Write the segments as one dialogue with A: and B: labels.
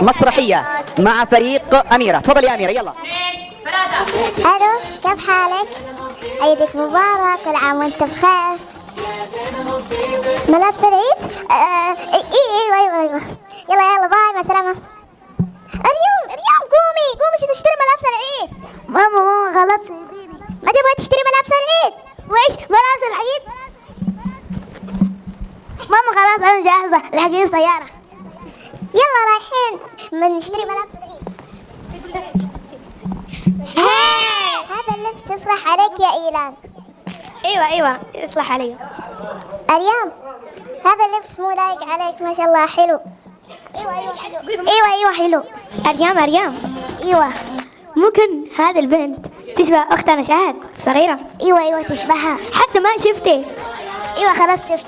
A: مسرحية مع فريق أميرة. تفضل يا أميرة يلا.
B: الو، كيف حالك؟ عيدك مبارك، كل عام وانت بخير. ملابس العيد؟ ايوه يلا باي، مع السلامة. ريم قومي شو تشتري ملابس العيد. ماما خلاص ما تبغى تشتري ملابس العيد؟ وايش ملابس العيد؟ ماما خلاص انا جاهزة، لاحقين سيارة. يلا رايحين نشتري ملابس العيد. هذا اللبس يصلح عليك يا إيلان. ايوه يصلح علي. أريام هذا اللبس مو لايق عليك، ما شاء الله حلو. ايوه حلو. أريام ايوه، ممكن هذه البنت تشبه أختنا شهد الصغيرة؟ ايوه تشبهها، حتى ما شفتي. ايوه خلاص شفت.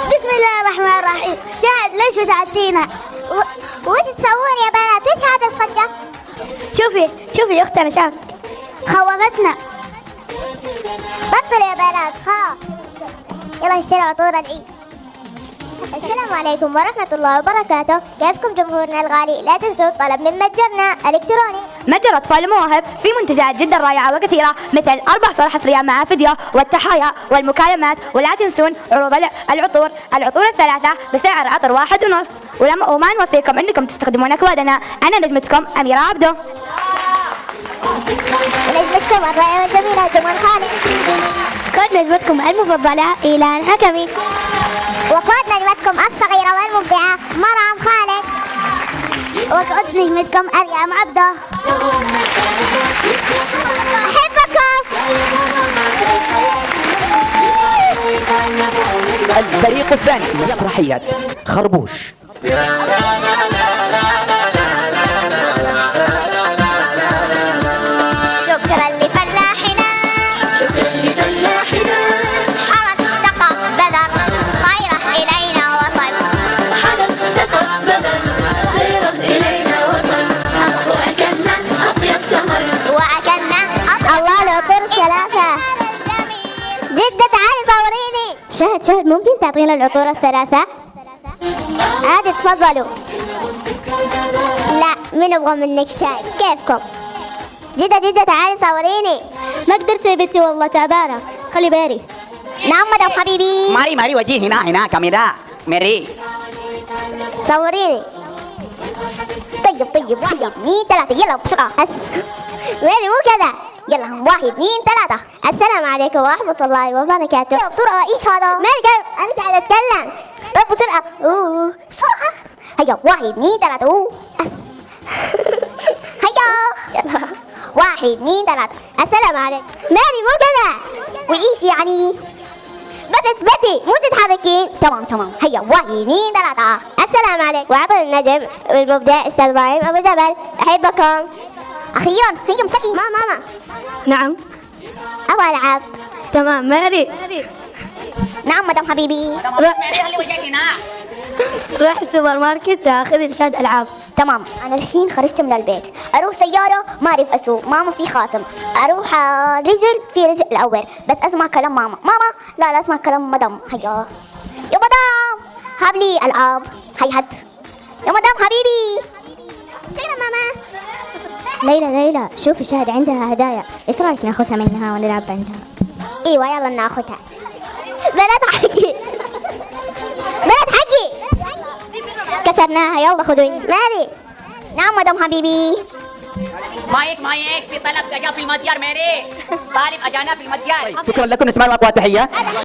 B: بسم الله الرحمن الرحيم. شهد ليش بتعدينا؟ وش تسوون يا بنات؟ وش هذا الصجة؟ شوفي اختنا شهد خوفتنا. بطل يا بنات خلاص، يلا نشتري عطور العيد. السلام عليكم ورحمة الله وبركاته، كيفكم جمهورنا الغالي؟ لا تنسوا الطلب من متجرنا الإلكتروني.
C: متجر أطفال المواهب في منتجات جدا رائعة وكثيرة، مثل 4 صور حصرية مع فيديو والتحايا والمكالمات. ولا تنسون عروض العطور الثلاثة بسعر عطر 1.5. وما نوصيكم أنكم تستخدمون أكوادنا. أنا نجمتكم أميرة عبدو،
B: ونجمتكم الرائعة والجميلة جمال خالد،
C: كود نجمتكم المفضلة إيلان حكمي،
B: وكود نجمتكم الصغيرة والمبدعة مرام خالد، وكود نجمتكم أريم عبده. أحبكم.
A: الفريق الثاني مسرحية خربوش.
B: شكرا لفلاحنا حرس سقف بدر خيره إلينا وصل وأكلنا أطيب ثمر الله العطور 3. جدة تعالي صوريني. شهد ممكن تعطينا العطور 3؟ عادي تفضلوا. لا من يبغى منك شاي، كيفكم؟ جدة تعالي صوريني.
C: ما قدرت يا بنتي والله تعبانة، خلي بالي.
B: نعم مدام حبيبي.
A: ماري وجيه هنا كاميرا ميري.
B: صوريني. طيب 1 2 3 يلا بسرعة. ويلي مو كذا. يلا 1 2 3. السلام عليكم ورحمة الله وبركاته. يلا بسرعة. ايش هذا؟ أنا قاعد أتكلم. طيب بسرعة. بسرعة. هيا 1 2 3. هيا يلا 1 2 3. السلام عليكم. ماري مو كذا. وإيش يعني؟ بس اثبتي مو تتحركين. تمام. هيا 1 2 3. السلام عليكم. وعبر النجم والمبدع استاذ ابراهيم ابو جبل، احبكم. اخيرا هيا امسكي. ماما.
C: نعم
B: ابغى العب.
C: تمام ماري.
B: نعم مدام حبيبي.
C: روح السوبر ماركت تاخذي لشاد ألعاب.
B: تمام. انا الحين خرجت من البيت، اروح سياره ما اعرف اسوق، ماما في خاتم، اروح رجل في رجل الاول، بس اسمع كلام ماما. لا اسمع كلام مدام. هيا يا مدام هاب لي العاب. هيهت يا مدام حبيبي. فين ماما؟
C: ليلى شوفي شهد عندها هدايا، ايش رايك ناخذها منها ونلعب عندها؟
B: ايوه يلا ناخذها. بنات حقي كسرناها. يلا خذوي. ماري. نعم مدام حبيبي.
D: مايك في طلب جا في المتجر ميري طالب اجانا في المتجر.
A: شكرا لكم، نسمع لكم تحية.